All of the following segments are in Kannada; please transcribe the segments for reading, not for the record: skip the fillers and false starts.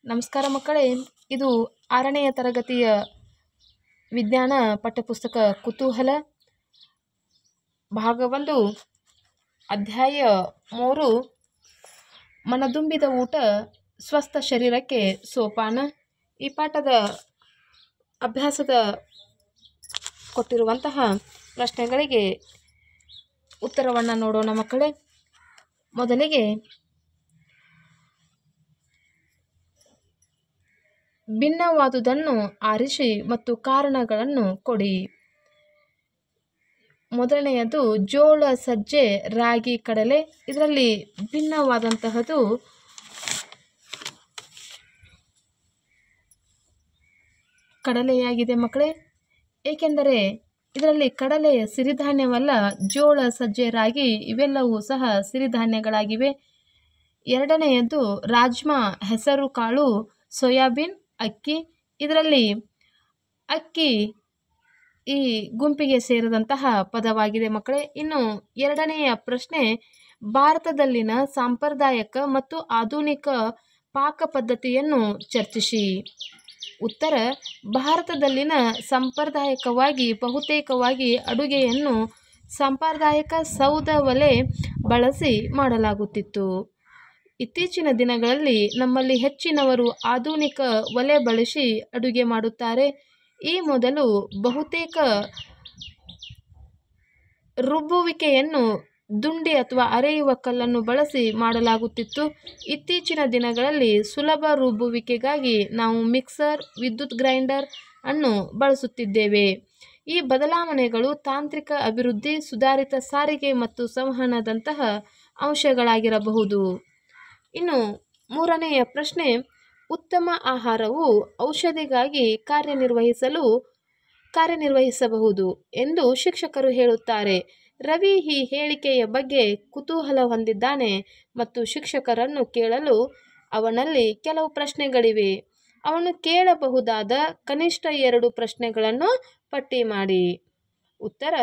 ನಮಸ್ಕಾರ ಮಕ್ಕಳೇ, ಇದು 6ನೆಯ ತರಗತಿಯ ವಿಜ್ಞಾನ ಪಠ್ಯಪುಸ್ತಕ ಕುತೂಹಲ ಭಾಗ 1 ಅಧ್ಯಾಯ 3 ಮನದುಂಬಿದ ಊಟ ಸ್ವಸ್ಥ ಶರೀರಕ್ಕೆ ಸೋಪಾನ. ಈ ಪಾಠದ ಅಭ್ಯಾಸದ ಕೊಟ್ಟಿರುವಂತಹ ಪ್ರಶ್ನೆಗಳಿಗೆ ಉತ್ತರವನ್ನು ನೋಡೋಣ ಮಕ್ಕಳೇ. ಮೊದಲಿಗೆ ಭಿನ್ನವಾದುದನ್ನು ಆರಿಸಿ ಮತ್ತು ಕಾರಣಗಳನ್ನು ಕೊಡಿ. ಮೊದಲನೆಯದು ಜೋಳ, ಸಜ್ಜೆ, ರಾಗಿ, ಕಡಲೆ. ಇದರಲ್ಲಿ ಭಿನ್ನವಾದಂತಹದ್ದು ಕಡಲೆಯಾಗಿದೆ ಮಕ್ಕಳೇ. ಏಕೆಂದರೆ ಇದರಲ್ಲಿ ಕಡಲೆ ಸಿರಿಧಾನ್ಯವಲ್ಲ, ಜೋಳ, ಸಜ್ಜೆ, ರಾಗಿ ಇವೆಲ್ಲವೂ ಸಹ ಸಿರಿಧಾನ್ಯಗಳಾಗಿವೆ. ಎರಡನೆಯದು ರಾಜ್ಮಾ, ಹೆಸರು ಕಾಳು, ಸೋಯಾಬೀನ್, ಅಕ್ಕಿ. ಇದರಲ್ಲಿ ಅಕ್ಕಿ ಈ ಗುಂಪಿಗೆ ಸೇರಿದಂತಹ ಪದವಾಗಿದೆ ಮಕ್ಕಳೇ. ಇನ್ನು ಎರಡನೆಯ ಪ್ರಶ್ನೆ, ಭಾರತದಲ್ಲಿನ ಸಾಂಪ್ರದಾಯಿಕ ಮತ್ತು ಆಧುನಿಕ ಪಾಕ ಪದ್ಧತಿಯನ್ನು ಚರ್ಚಿಸಿ. ಉತ್ತರ: ಭಾರತದಲ್ಲಿನ ಸಾಂಪ್ರದಾಯಿಕವಾಗಿ ಬಹುತೇಕವಾಗಿ ಅಡುಗೆಯನ್ನು ಸಾಂಪ್ರದಾಯಿಕ ಸೌದೆ ಒಲೆ ಬಳಸಿ ಮಾಡಲಾಗುತ್ತಿತ್ತು. ಇತ್ತೀಚಿನ ದಿನಗಳಲ್ಲಿ ನಮ್ಮಲ್ಲಿ ಹೆಚ್ಚಿನವರು ಆಧುನಿಕ ಒಲೆ ಬಳಸಿ ಅಡುಗೆ ಮಾಡುತ್ತಾರೆ. ಈ ಮೊದಲು ಬಹುತೇಕ ರುಬ್ಬುವಿಕೆಯನ್ನು ದುಂಡಿ ಅಥವಾ ಅರೆಯುವ ಕಲ್ಲನ್ನು ಬಳಸಿ ಮಾಡಲಾಗುತ್ತಿತ್ತು. ಇತ್ತೀಚಿನ ದಿನಗಳಲ್ಲಿ ಸುಲಭ ರುಬ್ಬುವಿಕೆಗಾಗಿ ನಾವು ಮಿಕ್ಸರ್, ವಿದ್ಯುತ್ ಗ್ರೈಂಡರ್ ಅನ್ನು ಬಳಸುತ್ತಿದ್ದೇವೆ. ಈ ಬದಲಾವಣೆಗಳು ತಾಂತ್ರಿಕ ಅಭಿವೃದ್ಧಿ, ಸುಧಾರಿತ ಸಾರಿಗೆ ಮತ್ತು ಸಂವಹನದಂತಹ ಅಂಶಗಳಾಗಿರಬಹುದು. ಇನ್ನು ಮೂರನೆಯ ಪ್ರಶ್ನೆ, ಉತ್ತಮ ಆಹಾರವು ಔಷಧಿಗಾಗಿ ಕಾರ್ಯನಿರ್ವಹಿಸಬಹುದು ಎಂದು ಶಿಕ್ಷಕರು ಹೇಳುತ್ತಾರೆ. ರವಿ ಈ ಹೇಳಿಕೆಯ ಬಗ್ಗೆ ಕುತೂಹಲ ಹೊಂದಿದ್ದಾನೆ ಮತ್ತು ಶಿಕ್ಷಕರನ್ನು ಕೇಳಲು ಅವನಲ್ಲಿ ಕೆಲವು ಪ್ರಶ್ನೆಗಳಿವೆ. ಅವನು ಕೇಳಬಹುದಾದ ಕನಿಷ್ಠ 2 ಪ್ರಶ್ನೆಗಳನ್ನು ಪಟ್ಟಿ ಮಾಡಿ. ಉತ್ತರ: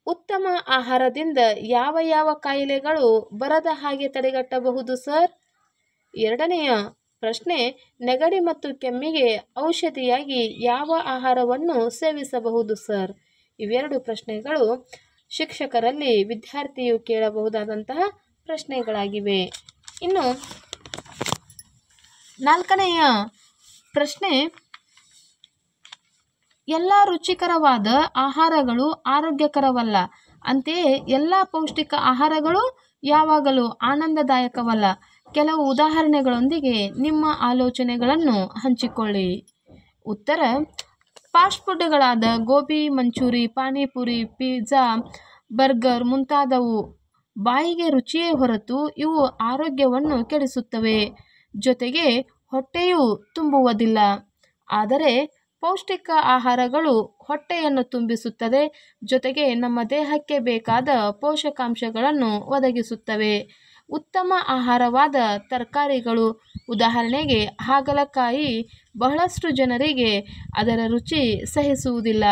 ಉತ್ತಮ ಆಹಾರದಿಂದ ಯಾವ ಯಾವ ಕಾಯಿಲೆಗಳು ಬರದ ಹಾಗೆ ತಡೆಗಟ್ಟಬಹುದು ಸರ್? ಎರಡನೆಯ ಪ್ರಶ್ನೆ, ನೆಗಡಿ ಮತ್ತು ಕೆಮ್ಮಿಗೆ ಔಷಧಿಯಾಗಿ ಯಾವ ಆಹಾರವನ್ನು ಸೇವಿಸಬಹುದು ಸರ್? ಇವೆರಡು ಪ್ರಶ್ನೆಗಳು ಶಿಕ್ಷಕರಲ್ಲಿ ವಿದ್ಯಾರ್ಥಿಯು ಕೇಳಬಹುದಾದಂತಹ ಪ್ರಶ್ನೆಗಳಾಗಿವೆ. ಇನ್ನು 4ನೆಯ ಪ್ರಶ್ನೆ, ಎಲ್ಲ ರುಚಿಕರವಾದ ಆಹಾರಗಳು ಆರೋಗ್ಯಕರವಲ್ಲ, ಅಂತೆಯೇ ಎಲ್ಲ ಪೌಷ್ಟಿಕ ಆಹಾರಗಳು ಯಾವಾಗಲೂ ಆನಂದದಾಯಕವಲ್ಲ. ಕೆಲವು ಉದಾಹರಣೆಗಳೊಂದಿಗೆ ನಿಮ್ಮ ಆಲೋಚನೆಗಳನ್ನು ಹಂಚಿಕೊಳ್ಳಿ. ಉತ್ತರ: ಫಾಸ್ಟ್ ಫುಡ್ಗಳಾದ ಗೋಬಿ ಮಂಚೂರಿ, ಪಾನಿಪುರಿ, ಪಿಜ್ಜಾ, ಬರ್ಗರ್ ಮುಂತಾದವು ಬಾಯಿಗೆ ರುಚಿಯೇ ಹೊರತು ಇವು ಆರೋಗ್ಯವನ್ನು ಕೆಡಿಸುತ್ತವೆ, ಜೊತೆಗೆ ಹೊಟ್ಟೆಯೂ ತುಂಬುವುದಿಲ್ಲ. ಆದರೆ ಪೌಷ್ಟಿಕ ಆಹಾರಗಳು ಹೊಟ್ಟೆಯನ್ನು ತುಂಬಿಸುತ್ತದೆ, ಜೊತೆಗೆ ನಮ್ಮ ದೇಹಕ್ಕೆ ಬೇಕಾದ ಪೋಷಕಾಂಶಗಳನ್ನು ಒದಗಿಸುತ್ತವೆ. ಉತ್ತಮ ಆಹಾರವಾದ ತರಕಾರಿಗಳು, ಉದಾಹರಣೆಗೆ ಹಾಗಲಕಾಯಿ, ಬಹಳಷ್ಟು ಜನರಿಗೆ ಅದರ ರುಚಿ ಸಹಿಸುವುದಿಲ್ಲ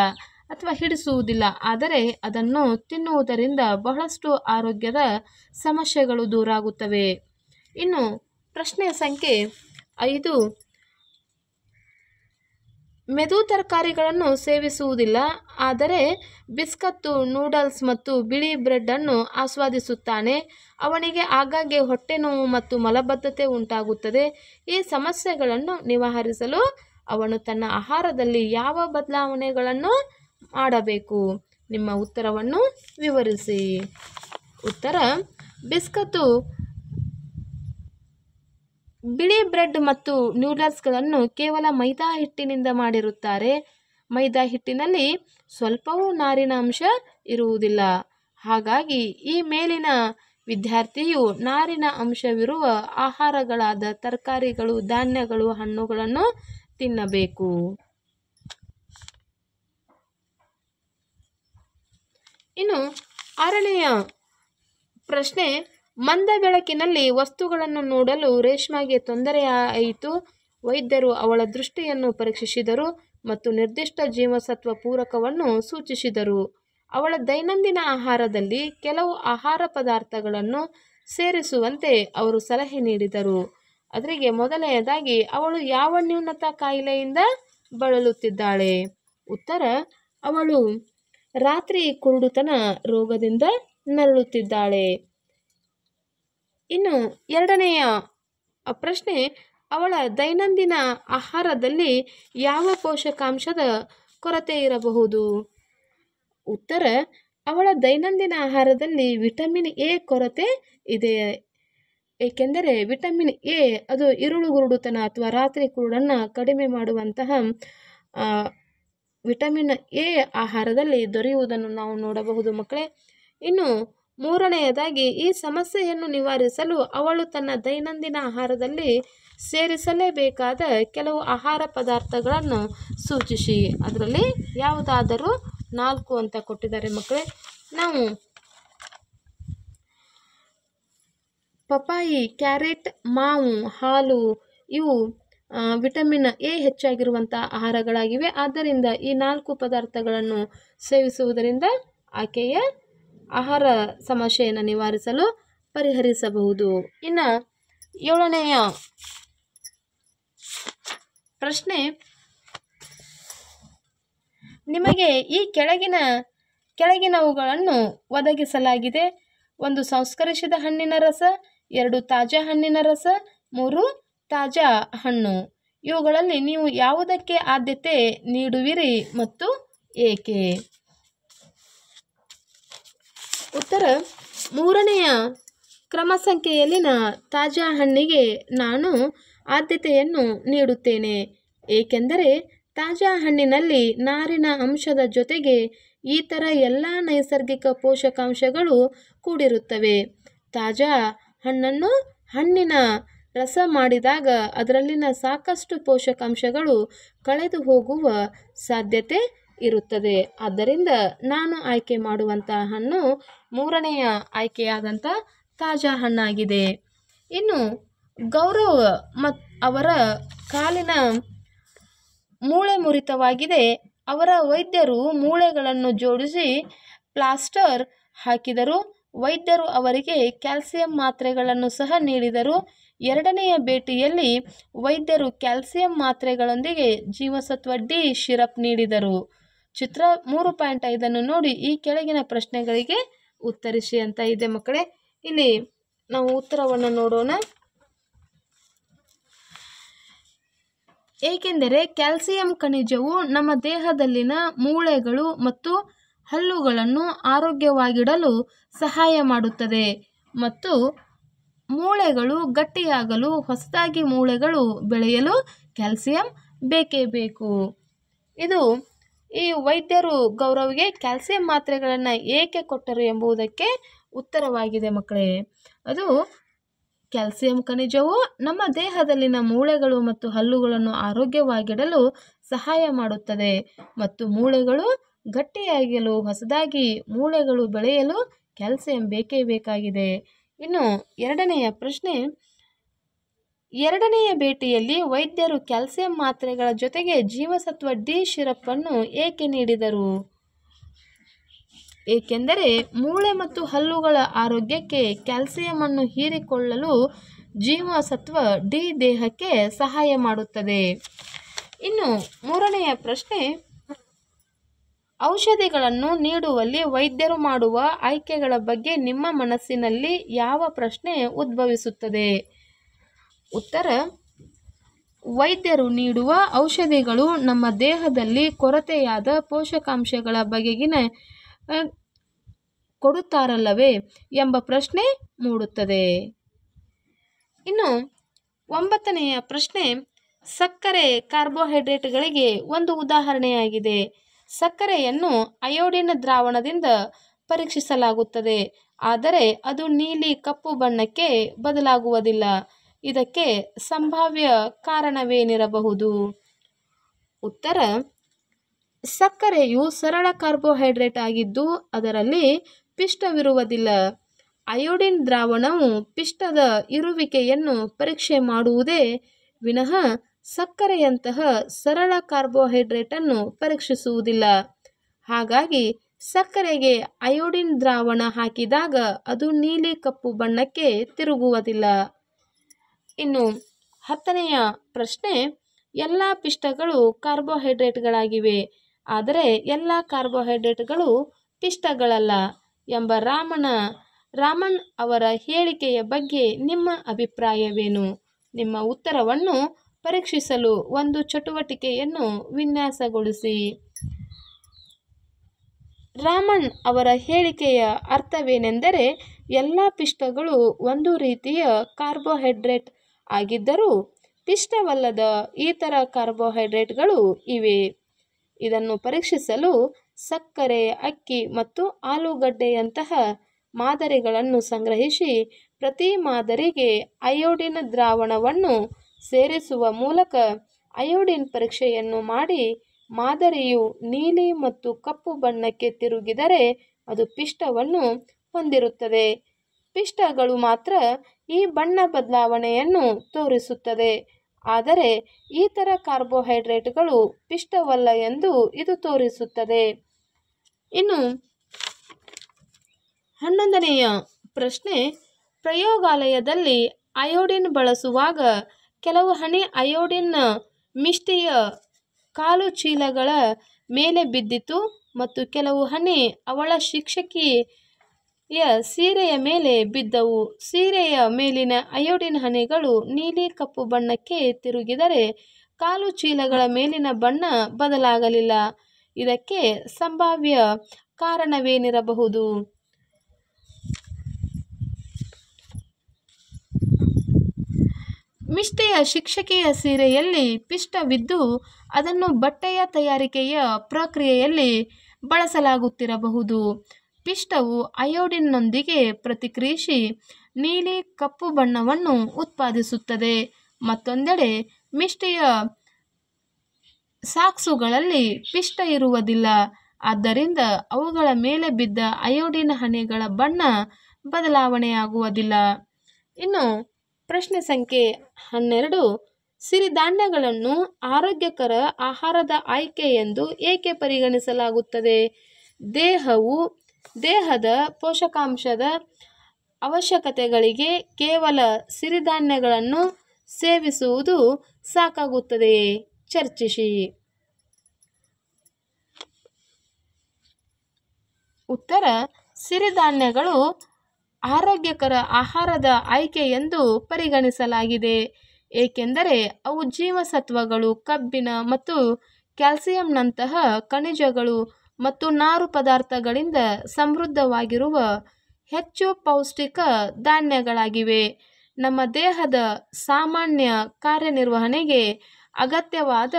ಅಥವಾ ಹಿಡಿಸುವುದಿಲ್ಲ. ಆದರೆ ಅದನ್ನು ತಿನ್ನುವುದರಿಂದ ಬಹಳಷ್ಟು ಆರೋಗ್ಯದ ಸಮಸ್ಯೆಗಳು ದೂರಾಗುತ್ತವೆ. ಇನ್ನು ಪ್ರಶ್ನೆ ಸಂಖ್ಯೆ 5, ಮೆದು ತರಕಾರಿಗಳನ್ನು ಸೇವಿಸುವುದಿಲ್ಲ, ಆದರೆ ಬಿಸ್ಕತ್ತು, ನೂಡಲ್ಸ್ ಮತ್ತು ಬಿಳಿ ಬ್ರೆಡ್ ಅನ್ನು ಆಸ್ವಾದಿಸುತ್ತಾನೆ. ಅವನಿಗೆ ಆಗಾಗ್ಗೆ ಹೊಟ್ಟೆ ನೋವು ಮತ್ತು ಮಲಬದ್ಧತೆ ಉಂಟಾಗುತ್ತದೆ. ಈ ಸಮಸ್ಯೆಗಳನ್ನು ನಿವಾರಿಸಲು ಅವನು ತನ್ನ ಆಹಾರದಲ್ಲಿ ಯಾವ ಬದಲಾವಣೆಗಳನ್ನು ಮಾಡಬೇಕು? ನಿಮ್ಮ ಉತ್ತರವನ್ನು ವಿವರಿಸಿ. ಉತ್ತರ: ಬಿಸ್ಕತ್ತು, ಬಿಳಿ ಬ್ರೆಡ್ ಮತ್ತು ನೂಡಲ್ಸ್ಗಳನ್ನು ಕೇವಲ ಮೈದಾ ಹಿಟ್ಟಿನಿಂದ ಮಾಡಿರುತ್ತಾರೆ. ಮೈದಾ ಹಿಟ್ಟಿನಲ್ಲಿ ಸ್ವಲ್ಪವೂ ನಾರಿನ ಅಂಶ ಇರುವುದಿಲ್ಲ. ಹಾಗಾಗಿ ಈ ಮೇಲಿನ ವಿದ್ಯಾರ್ಥಿಯು ನಾರಿನ ಅಂಶವಿರುವ ಆಹಾರಗಳಾದ ತರಕಾರಿಗಳು, ಧಾನ್ಯಗಳು, ಹಣ್ಣುಗಳನ್ನು ತಿನ್ನಬೇಕು. ಇನ್ನು 6ನೆಯ ಪ್ರಶ್ನೆ, ಮಂದ ಬೆಳಕಿನಲ್ಲಿ ವಸ್ತುಗಳನ್ನು ನೋಡಲು ರೇಷ್ಮೆಗೆ ತೊಂದರೆಯಾಯಿತು. ವೈದ್ಯರು ಅವಳ ದೃಷ್ಟಿಯನ್ನು ಪರೀಕ್ಷಿಸಿದರು ಮತ್ತು ನಿರ್ದಿಷ್ಟ ಜೀವಸತ್ವ ಪೂರಕವನ್ನು ಸೂಚಿಸಿದರು. ಅವಳ ದೈನಂದಿನ ಆಹಾರದಲ್ಲಿ ಕೆಲವು ಆಹಾರ ಪದಾರ್ಥಗಳನ್ನು ಸೇರಿಸುವಂತೆ ಅವರು ಸಲಹೆ ನೀಡಿದರು. ಅದರಿಗೆ ಮೊದಲನೆಯದಾಗಿ ಅವಳು ಯಾವ ನ್ಯೂನತ ಕಾಯಿಲೆಯಿಂದ ಬಳಲುತ್ತಿದ್ದಾಳೆ? ಉತ್ತರ, ಅವಳು ರಾತ್ರಿ ಕುರುಡುತನ ರೋಗದಿಂದ ನರಳುತ್ತಿದ್ದಾಳೆ. ಇನ್ನು ಎರಡನೆಯ ಪ್ರಶ್ನೆ, ಅವಳ ದೈನಂದಿನ ಆಹಾರದಲ್ಲಿ ಯಾವ ಪೋಷಕಾಂಶದ ಕೊರತೆ ಇರಬಹುದು? ಉತ್ತರ, ಅವಳ ದೈನಂದಿನ ಆಹಾರದಲ್ಲಿ ವಿಟಮಿನ್ ಎ ಕೊರತೆ ಇದೆ. ಏಕೆಂದರೆ ವಿಟಮಿನ್ ಎ ಅದು ಇರುಳುಗುರುಡುತನ ಅಥವಾ ರಾತ್ರಿ ಕುರುಡನ್ನು ಕಡಿಮೆ ಮಾಡುವಂತಹ ವಿಟಮಿನ್ ಎ ಆಹಾರದಲ್ಲಿ ದೊರೆಯುವುದನ್ನು ನಾವು ನೋಡಬಹುದು ಮಕ್ಕಳೇ. ಇನ್ನು ಮೂರನೆಯದಾಗಿ ಈ ಸಮಸ್ಯೆಯನ್ನು ನಿವಾರಿಸಲು ಅವಳು ತನ್ನ ದೈನಂದಿನ ಆಹಾರದಲ್ಲಿ ಸೇರಿಸಲೇಬೇಕಾದ ಕೆಲವು ಆಹಾರ ಪದಾರ್ಥಗಳನ್ನು ಸೂಚಿಸಿ. ಅದರಲ್ಲಿ ಯಾವುದಾದರೂ 4 ಅಂತ ಕೊಟ್ಟಿದ್ದಾರೆ ಮಕ್ಕಳೇ. ನಾವು ಪಪಾಯಿ, ಕ್ಯಾರೆಟ್, ಮಾವು, ಹಾಲು ಇವು ವಿಟಮಿನ್ ಎ ಹೆಚ್ಚಾಗಿರುವಂಥ ಆಹಾರಗಳಾಗಿವೆ. ಆದ್ದರಿಂದ ಈ 4 ಪದಾರ್ಥಗಳನ್ನು ಸೇವಿಸುವುದರಿಂದ ಆಕೆಯ ಆಹಾರ ಸಮಸ್ಯೆಯನ್ನು ನಿವಾರಿಸಲು ಪರಿಹರಿಸಬಹುದು. ಇನ್ನು 7ನೆಯ ಪ್ರಶ್ನೆ, ನಿಮಗೆ ಈ ಕೆಳಗಿನವುಗಳನ್ನು ಒದಗಿಸಲಾಗಿದೆ. 1 ಸಂಸ್ಕರಿಸಿದ ಹಣ್ಣಿನ ರಸ, 2 ತಾಜಾ ಹಣ್ಣಿನ ರಸ, 3 ತಾಜಾ ಹಣ್ಣು. ಇವುಗಳಲ್ಲಿ ನೀವು ಯಾವುದಕ್ಕೆ ಆದ್ಯತೆ ನೀಡುವಿರಿ ಮತ್ತು ಏಕೆ? ಉತ್ತರ, 3ನೆಯ ಕ್ರಮ ಸಂಖ್ಯೆಯಲ್ಲಿನ ತಾಜಾ ಹಣ್ಣಿಗೆ ನಾನು ಆದ್ಯತೆಯನ್ನು ನೀಡುತ್ತೇನೆ. ಏಕೆಂದರೆ ತಾಜಾ ಹಣ್ಣಿನಲ್ಲಿ ನಾರಿನ ಅಂಶದ ಜೊತೆಗೆ ಇತರ ಎಲ್ಲ ನೈಸರ್ಗಿಕ ಪೋಷಕಾಂಶಗಳು ಕೂಡಿರುತ್ತವೆ. ತಾಜಾ ಹಣ್ಣನ್ನು ಹಣ್ಣಿನ ರಸ ಮಾಡಿದಾಗ ಅದರಲ್ಲಿನ ಸಾಕಷ್ಟು ಪೋಷಕಾಂಶಗಳು ಕಳೆದು ಹೋಗುವ ಸಾಧ್ಯತೆ ಇರುತ್ತದೆ. ಆದ್ದರಿಂದ ನಾನು ಆಯ್ಕೆ ಮಾಡುವಂತಹ ಹಣ್ಣು 3ನೆಯ ಆಯ್ಕೆಯಾದಂಥ ತಾಜಾ ಹಣ್ಣಾಗಿದೆ. ಇನ್ನು ಗೌರವ್ ಅವರ ಕಾಲಿನ ಮೂಳೆ ಮುರಿತವಾಗಿದೆ. ಅವರ ವೈದ್ಯರು ಮೂಳೆಗಳನ್ನು ಜೋಡಿಸಿ ಪ್ಲಾಸ್ಟರ್ ಹಾಕಿದರು. ವೈದ್ಯರು ಅವರಿಗೆ ಕ್ಯಾಲ್ಸಿಯಂ ಮಾತ್ರೆಗಳನ್ನು ಸಹ ನೀಡಿದರು. 2ನೆಯ ಭೇಟಿಯಲ್ಲಿ ವೈದ್ಯರು ಕ್ಯಾಲ್ಸಿಯಂ ಮಾತ್ರೆಗಳೊಂದಿಗೆ ಜೀವಸತ್ವ ಡಿ ಸಿರಪ್ ನೀಡಿದರು. ಚಿತ್ರ 3.5 ನೋಡಿ ಈ ಕೆಳಗಿನ ಪ್ರಶ್ನೆಗಳಿಗೆ ಉತ್ತರಿಸಿ ಅಂತ ಇದೆ ಮಕ್ಕಳೇ. ಇಲ್ಲಿ ನಾವು ಉತ್ತರವನ್ನು ನೋಡೋಣ. ಏಕೆಂದರೆ ಕ್ಯಾಲ್ಸಿಯಂ ಖನಿಜವು ನಮ್ಮ ದೇಹದಲ್ಲಿನ ಮೂಳೆಗಳು ಮತ್ತು ಹಲ್ಲುಗಳನ್ನು ಆರೋಗ್ಯವಾಗಿಡಲು ಸಹಾಯ ಮಾಡುತ್ತದೆ ಮತ್ತು ಮೂಳೆಗಳು ಗಟ್ಟಿಯಾಗಲು, ಹೊಸದಾಗಿ ಮೂಳೆಗಳು ಬೆಳೆಯಲು ಕ್ಯಾಲ್ಸಿಯಂ ಬೇಕೇ ಬೇಕು. ಇದು ಈ ವೈದ್ಯರು ಗೌರವ್ಗೆ ಕ್ಯಾಲ್ಸಿಯಂ ಮಾತ್ರೆಗಳನ್ನು ಏಕೆ ಕೊಟ್ಟರು ಎಂಬುದಕ್ಕೆ ಉತ್ತರವಾಗಿದೆ ಮಕ್ಕಳೇ. ಅದು ಕ್ಯಾಲ್ಸಿಯಂ ಖನಿಜವು ನಮ್ಮ ದೇಹದಲ್ಲಿನ ಮೂಳೆಗಳು ಮತ್ತು ಹಲ್ಲುಗಳನ್ನು ಆರೋಗ್ಯವಾಗಿಡಲು ಸಹಾಯ ಮಾಡುತ್ತದೆ ಮತ್ತು ಮೂಳೆಗಳು ಗಟ್ಟಿಯಾಗಲು, ಹೊಸದಾಗಿ ಮೂಳೆಗಳು ಬೆಳೆಯಲು ಕ್ಯಾಲ್ಸಿಯಂ ಬೇಕೇ ಬೇಕಾಗಿದೆ. ಇನ್ನು 2ನೆಯ ಪ್ರಶ್ನೆ, 2ನೆಯ ಭೇಟಿಯಲ್ಲಿ ವೈದ್ಯರು ಕ್ಯಾಲ್ಸಿಯಂ ಮಾತ್ರೆಗಳ ಜೊತೆಗೆ ಜೀವಸತ್ವ ಡಿ ಸಿರಪ್ಪನ್ನು ಏಕೆ ನೀಡಿದರು? ಏಕೆಂದರೆ ಮೂಳೆ ಮತ್ತು ಹಲ್ಲುಗಳ ಆರೋಗ್ಯಕ್ಕೆ ಕ್ಯಾಲ್ಸಿಯಂ ಅನ್ನು ಹೀರಿಕೊಳ್ಳಲು ಜೀವಸತ್ವ ಡಿ ದೇಹಕ್ಕೆ ಸಹಾಯ ಮಾಡುತ್ತದೆ. ಇನ್ನು 3ನೆಯ ಪ್ರಶ್ನೆ, ಔಷಧಿಗಳನ್ನು ನೀಡುವಲ್ಲಿ ವೈದ್ಯರು ಮಾಡುವ ಆಯ್ಕೆಗಳ ಬಗ್ಗೆ ನಿಮ್ಮ ಮನಸ್ಸಿನಲ್ಲಿ ಯಾವ ಪ್ರಶ್ನೆ ಉದ್ಭವಿಸುತ್ತದೆ? ಉತ್ತರ, ವೈದ್ಯರು ನೀಡುವ ಔಷಧಿಗಳು ನಮ್ಮ ದೇಹದಲ್ಲಿ ಕೊರತೆಯಾದ ಪೋಷಕಾಂಶಗಳ ಬಗೆಗಿನ ಕೊಡುತ್ತಾರಲ್ಲವೇ ಎಂಬ ಪ್ರಶ್ನೆ ಮೂಡುತ್ತದೆ. ಇನ್ನು 9ನೆಯ ಪ್ರಶ್ನೆ, ಸಕ್ಕರೆ ಕಾರ್ಬೋಹೈಡ್ರೇಟ್ಗಳಿಗೆ ಒಂದು ಉದಾಹರಣೆಯಾಗಿದೆ. ಸಕ್ಕರೆಯನ್ನು ಅಯೋಡಿನ್ ದ್ರಾವಣದಿಂದ ಪರೀಕ್ಷಿಸಲಾಗುತ್ತದೆ, ಆದರೆ ಅದು ನೀಲಿ ಕಪ್ಪು ಬಣ್ಣಕ್ಕೆ ಬದಲಾಗುವುದಿಲ್ಲ. ಇದಕ್ಕೆ ಸಂಭಾವ್ಯ ಕಾರಣವೇನಿರಬಹುದು? ಉತ್ತರ, ಸಕ್ಕರೆಯು ಸರಳ ಕಾರ್ಬೋಹೈಡ್ರೇಟ್ ಆಗಿದ್ದು ಅದರಲ್ಲಿ ಪಿಷ್ಟವಿರುವುದಿಲ್ಲ. ಅಯೋಡಿನ್ ದ್ರಾವಣವು ಪಿಷ್ಟದ ಇರುವಿಕೆಯನ್ನು ಪರೀಕ್ಷೆ ಮಾಡುವುದೇ ವಿನಃ ಸಕ್ಕರೆಯಂತಹ ಸರಳ ಕಾರ್ಬೋಹೈಡ್ರೇಟನ್ನು ಪರೀಕ್ಷಿಸುವುದಿಲ್ಲ. ಹಾಗಾಗಿ ಸಕ್ಕರೆಗೆ ಅಯೋಡಿನ್ ದ್ರಾವಣ ಹಾಕಿದಾಗ ಅದು ನೀಲಿ ಕಪ್ಪು ಬಣ್ಣಕ್ಕೆ ತಿರುಗುವುದಿಲ್ಲ. ಇನ್ನು 10ನೆಯ ಪ್ರಶ್ನೆ, ಎಲ್ಲ ಪಿಷ್ಟಗಳು ಕಾರ್ಬೋಹೈಡ್ರೇಟ್ಗಳಾಗಿವೆ, ಆದರೆ ಎಲ್ಲ ಕಾರ್ಬೋಹೈಡ್ರೇಟ್ಗಳು ಪಿಷ್ಟಗಳಲ್ಲ ಎಂಬ ರಾಮನ್ ಅವರ ಹೇಳಿಕೆಯ ಬಗ್ಗೆ ನಿಮ್ಮ ಅಭಿಪ್ರಾಯವೇನು? ನಿಮ್ಮ ಉತ್ತರವನ್ನು ಪರೀಕ್ಷಿಸಲು ಒಂದು ಚಟುವಟಿಕೆಯನ್ನು ವಿನ್ಯಾಸಗೊಳಿಸಿ. ರಾಮನ್ ಅವರ ಹೇಳಿಕೆಯ ಅರ್ಥವೇನೆಂದರೆ, ಎಲ್ಲ ಪಿಷ್ಟಗಳು ಒಂದು ರೀತಿಯ ಕಾರ್ಬೋಹೈಡ್ರೇಟ್ ಆಗಿದ್ದರೂ ಪಿಷ್ಟವಲ್ಲದ ಇತರ ಕಾರ್ಬೋಹೈಡ್ರೇಟ್ಗಳು ಇವೆ. ಇದನ್ನು ಪರೀಕ್ಷಿಸಲು ಸಕ್ಕರೆ, ಅಕ್ಕಿ ಮತ್ತು ಆಲೂಗಡ್ಡೆಯಂತಹ ಮಾದರಿಗಳನ್ನು ಸಂಗ್ರಹಿಸಿ ಪ್ರತಿ ಮಾದರಿಗೆ ಅಯೋಡಿನ್ ದ್ರಾವಣವನ್ನು ಸೇರಿಸುವ ಮೂಲಕ ಅಯೋಡಿನ್ ಪರೀಕ್ಷೆಯನ್ನು ಮಾಡಿ ಮಾದರಿಯು ನೀಲಿ ಮತ್ತು ಕಪ್ಪು ಬಣ್ಣಕ್ಕೆ ತಿರುಗಿದರೆ ಅದು ಪಿಷ್ಟವನ್ನು ಹೊಂದಿರುತ್ತದೆ. ಪಿಷ್ಟಗಳು ಮಾತ್ರ ಈ ಬಣ್ಣ ಬದಲಾವಣೆಯನ್ನು ತೋರಿಸುತ್ತದೆ, ಆದರೆ ಇತರ ಕಾರ್ಬೋಹೈಡ್ರೇಟ್ಗಳು ಪಿಷ್ಟವಲ್ಲ ಎಂದು ಇದು ತೋರಿಸುತ್ತದೆ. ಇನ್ನು 11ನೆಯ ಪ್ರಶ್ನೆ, ಪ್ರಯೋಗಾಲಯದಲ್ಲಿ ಅಯೋಡಿನ್ ಬಳಸುವಾಗ ಕೆಲವು ಹನಿ ಅಯೋಡಿನ್ ಮಿಷ್ಟಿಯ ಕಾಲು ಚೀಲಗಳ ಮೇಲೆ ಬಿದ್ದಿತು ಮತ್ತು ಕೆಲವು ಹನಿ ಅವಳ ಶಿಕ್ಷಕಿಯ ಸೀರೆಯ ಮೇಲೆ ಬಿದ್ದವು. ಸೀರೆಯ ಮೇಲಿನ ಅಯೋಡಿನ್ ಹನಿಗಳು ನೀಲಿ ಕಪ್ಪು ಬಣ್ಣಕ್ಕೆ ತಿರುಗಿದರೆ ಕಾಲು ಚೀಲಗಳ ಮೇಲಿನ ಬಣ್ಣ ಬದಲಾಗಲಿಲ್ಲ. ಇದಕ್ಕೆ ಸಂಭಾವ್ಯ ಕಾರಣವೇನಿರಬಹುದು? ಮಿಷ್ಟಿಯ ಶಿಕ್ಷಕಿಯ ಸೀರೆಯಲ್ಲಿ ಪಿಷ್ಟವಿದ್ದು ಅದನ್ನು ಬಟ್ಟೆಯ ತಯಾರಿಕೆಯ ಪ್ರಕ್ರಿಯೆಯಲ್ಲಿ ಬಳಸಲಾಗುತ್ತಿರಬಹುದು. ಪಿಷ್ಟವು ಅಯೋಡಿನ್ನೊಂದಿಗೆ ಪ್ರತಿಕ್ರಿಯಿಸಿ ನೀಲಿ ಕಪ್ಪು ಬಣ್ಣವನ್ನು ಉತ್ಪಾದಿಸುತ್ತದೆ. ಮತ್ತೊಂದೆಡೆ ಮಿಷ್ಟಿಯ ಸಾಕ್ಸುಗಳಲ್ಲಿ ಪಿಷ್ಟ ಇರುವುದಿಲ್ಲ, ಆದ್ದರಿಂದ ಅವುಗಳ ಮೇಲೆ ಬಿದ್ದ ಅಯೋಡಿನ್ ಹನಿಗಳ ಬಣ್ಣ ಬದಲಾವಣೆಯಾಗುವುದಿಲ್ಲ. ಇನ್ನು ಪ್ರಶ್ನೆ ಸಂಖ್ಯೆ 12, ಸಿರಿಧಾನ್ಯಗಳನ್ನು ಆರೋಗ್ಯಕರ ಆಹಾರದ ಆಯ್ಕೆ ಎಂದು ಏಕೆ ಪರಿಗಣಿಸಲಾಗುತ್ತದೆ? ದೇಹದ ಪೋಷಕಾಂಶದ ಅವಶ್ಯಕತೆಗಳಿಗೆ ಕೇವಲ ಸಿರಿಧಾನ್ಯಗಳನ್ನು ಸೇವಿಸುವುದು ಸಾಕಾಗುತ್ತದೆಯೇ? ಚರ್ಚಿಸಿ. ಉತ್ತರ, ಸಿರಿಧಾನ್ಯಗಳು ಆರೋಗ್ಯಕರ ಆಹಾರದ ಆಯ್ಕೆ ಎಂದು ಪರಿಗಣಿಸಲಾಗಿದೆ, ಏಕೆಂದರೆ ಅವು ಜೀವಸತ್ವಗಳು, ಕಬ್ಬಿಣ ಮತ್ತು ಕ್ಯಾಲ್ಸಿಯಂನಂತಹ ಖನಿಜಗಳು ಮತ್ತು ನಾರು ಪದಾರ್ಥಗಳಿಂದ ಸಮೃದ್ಧವಾಗಿರುವ ಹೆಚ್ಚು ಪೌಷ್ಟಿಕ ಧಾನ್ಯಗಳಾಗಿವೆ. ನಮ್ಮ ದೇಹದ ಸಾಮಾನ್ಯ ಕಾರ್ಯನಿರ್ವಹಣೆಗೆ ಅಗತ್ಯವಾದ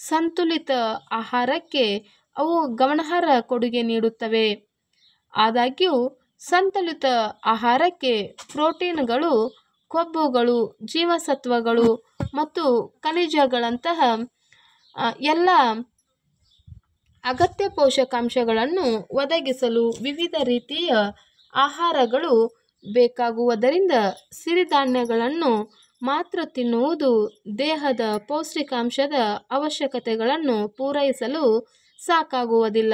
ಸಂತುಲಿತ ಆಹಾರಕ್ಕೆ ಅವು ಗಮನಾರ್ಹ ಕೊಡುಗೆ ನೀಡುತ್ತವೆ. ಆದಾಗ್ಯೂ ಸಂತುಲಿತ ಆಹಾರಕ್ಕೆ ಪ್ರೋಟೀನ್ಗಳು, ಕೊಬ್ಬುಗಳು, ಜೀವಸತ್ವಗಳು ಮತ್ತು ಖನಿಜಗಳಂತಹ ಎಲ್ಲ ಅಗತ್ಯ ಪೋಷಕಾಂಶಗಳನ್ನು ಒದಗಿಸಲು ವಿವಿಧ ರೀತಿಯ ಆಹಾರಗಳು ಬೇಕಾಗುವುದರಿಂದ ಸಿರಿಧಾನ್ಯಗಳನ್ನು ಮಾತ್ರ ತಿನ್ನುವುದು ದೇಹದ ಪೌಷ್ಟಿಕಾಂಶದ ಅವಶ್ಯಕತೆಗಳನ್ನು ಪೂರೈಸಲು ಸಾಕಾಗುವುದಿಲ್ಲ.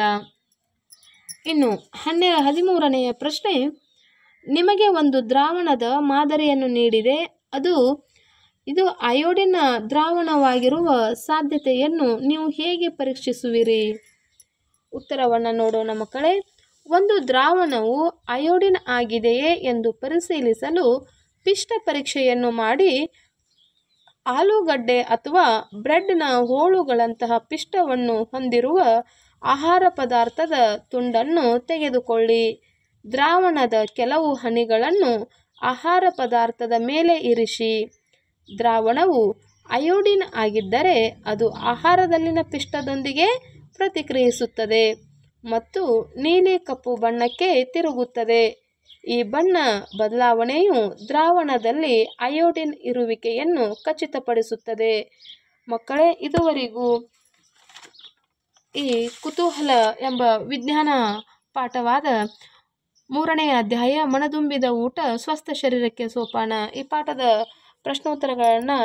ಇನ್ನು 13ನೆಯ ಪ್ರಶ್ನೆ, ನಿಮಗೆ ಒಂದು ದ್ರಾವಣದ ಮಾದರಿಯನ್ನು ನೀಡಿದೆ, ಇದು ಅಯೋಡಿನ್ ದ್ರಾವಣವಾಗಿರುವ ಸಾಧ್ಯತೆಯನ್ನು ನೀವು ಹೇಗೆ ಪರೀಕ್ಷಿಸುವಿರಿ? ಉತ್ತರವನ್ನು ನೋಡೋಣ ಮಕ್ಕಳೇ. ಒಂದು ದ್ರಾವಣವು ಅಯೋಡಿನ್ ಆಗಿದೆಯೇ ಎಂದು ಪರಿಶೀಲಿಸಲು ಪಿಷ್ಟ ಪರೀಕ್ಷೆಯನ್ನು ಮಾಡಿ ಆಲೂಗಡ್ಡೆ ಅಥವಾ ಬ್ರೆಡ್ನ ಹೋಳುಗಳಂತಹ ಪಿಷ್ಟವನ್ನು ಹೊಂದಿರುವ ಆಹಾರ ಪದಾರ್ಥದ ತುಂಡನ್ನು ತೆಗೆದುಕೊಳ್ಳಿ. ದ್ರಾವಣದ ಕೆಲವು ಹನಿಗಳನ್ನು ಆಹಾರ ಪದಾರ್ಥದ ಮೇಲೆ ಇರಿಸಿ. ದ್ರಾವಣವು ಅಯೋಡಿನ್ ಆಗಿದ್ದರೆ ಅದು ಆಹಾರದಲ್ಲಿನ ಪಿಷ್ಟದೊಂದಿಗೆ ಪ್ರತಿಕ್ರಿಯಿಸುತ್ತದೆ ಮತ್ತು ನೀಲಿ ಕಪ್ಪು ಬಣ್ಣಕ್ಕೆ ತಿರುಗುತ್ತದೆ. ಈ ಬಣ್ಣ ಬದಲಾವಣೆಯು ದ್ರಾವಣದಲ್ಲಿ ಅಯೋಡಿನ್ ಇರುವಿಕೆಯನ್ನು ಖಚಿತಪಡಿಸುತ್ತದೆ. ಮಕ್ಕಳೇ, ಇದುವರೆಗೂ ಈ ಕುತೂಹಲ ಎಂಬ ವಿಜ್ಞಾನ ಪಾಠವಾದ 3ನೇ ಅಧ್ಯಾಯ ಮನದುಂಬಿದ ಊಟ ಸ್ವಸ್ಥ ಶರೀರಕ್ಕೆ ಸೋಪಾನ, ಈ ಪಾಠದ ಪ್ರಶ್ನೋತ್ತರಗಳನ್ನು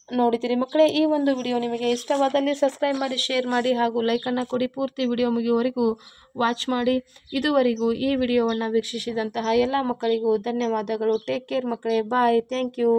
ನೋಡಿದ್ದೀರಿ ಮಕ್ಕಳೇ. ಈ ಒಂದು ವಿಡಿಯೋ ನಿಮಗೆ ಇಷ್ಟವಾದಲ್ಲಿ ಸಬ್ಸ್ಕ್ರೈಬ್ ಮಾಡಿ, ಶೇರ್ ಮಾಡಿ ಹಾಗೂ ಲೈಕನ್ನು ಕೊಡಿ. ಪೂರ್ತಿ ವಿಡಿಯೋ ಮುಗಿಯುವವರೆಗೂ ವಾಚ್ ಮಾಡಿ. ಇದುವರೆಗೂ ಈ ವಿಡಿಯೋವನ್ನು ವೀಕ್ಷಿಸಿದಂತಹ ಎಲ್ಲ ಮಕ್ಕಳಿಗೂ ಧನ್ಯವಾದಗಳು. ಟೇಕ್ ಕೇರ್ ಮಕ್ಕಳೇ. ಬಾಯ್. Thank you.